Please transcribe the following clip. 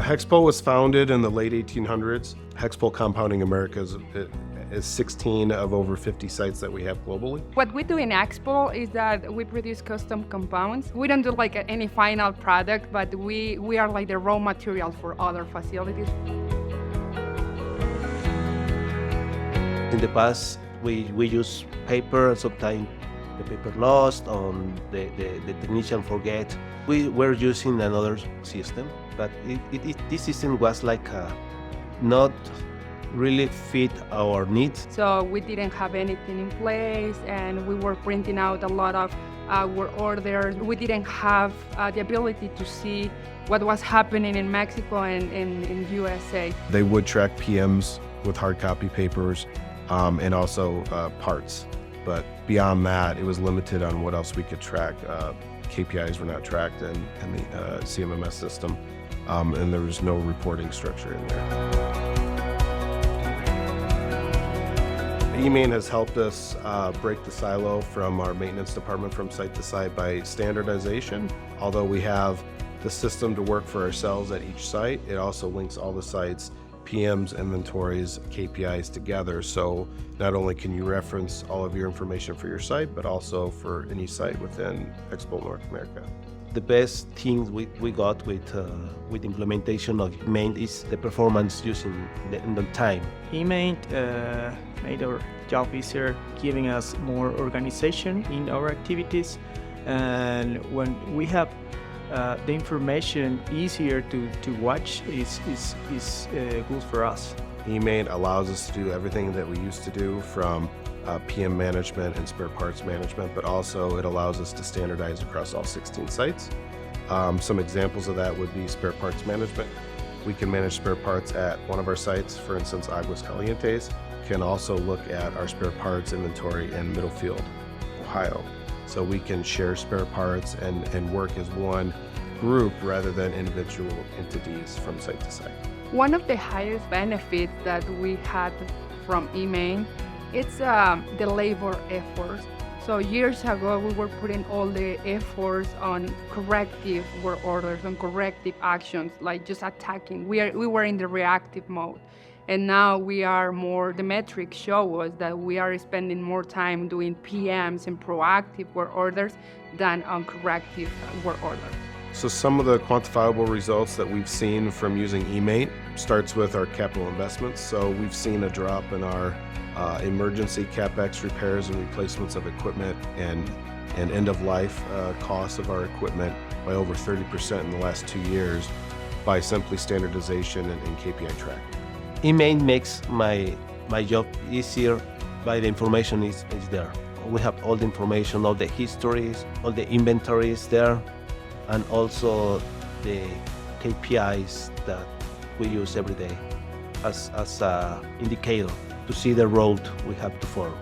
HEXPOL was founded in the late 1800s. HEXPOL Compounding America is 16 of over 50 sites that we have globally. What we do in HEXPOL is that we produce custom compounds. We don't do like any final product, but we are like the raw material for other facilities. In the past, we use paper, and sometimes the paper lost, or the technician forget. We were using another system, but this system was like not really fit our needs. So we didn't have anything in place, and we were printing out a lot of our orders. We didn't have the ability to see what was happening in Mexico and in USA. They would track PMs with hard copy papers and also parts. But beyond that, it was limited on what else we could track. KPIs were not tracked in the CMMS system, and there was no reporting structure in there. eMaint has helped us break the silo from our maintenance department from site to site by standardization. Although we have the system to work for ourselves at each site, it also links all the sites, PMs, inventories, KPIs together. So not only can you reference all of your information for your site, but also for any site within HEXPOL North America. The best thing we got with implementation of eMaint is the performance using the time. eMaint made our job easier, giving us more organization in our activities, and when we have the information easier to watch is good for us. eMaint allows us to do everything that we used to do from PM management and spare parts management, but also it allows us to standardize across all 16 sites. Some examples of that would be spare parts management. We can manage spare parts at one of our sites, for instance, Aguas Calientes. Can also look at our spare parts inventory in Middlefield, Ohio. So we can share spare parts and work as one group rather than individual entities from site to site. One of the highest benefits that we had from eMaint, it's the labor efforts. So years ago, we were putting all the efforts on corrective work orders, on corrective actions, like just attacking. We were in the reactive mode. And now we are more, the metrics show us that we are spending more time doing PMs and proactive work orders than on corrective work orders. So some of the quantifiable results that we've seen from using eMaint starts with our capital investments. So we've seen a drop in our emergency CapEx repairs and replacements of equipment and end-of-life costs of our equipment by over 30% in the last 2 years by simply standardization and KPI tracking. eMaint makes my job easier by the information is there. We have all the information, all the histories, all the inventories there, and also the KPIs that we use every day as an indicator to see the road we have to follow.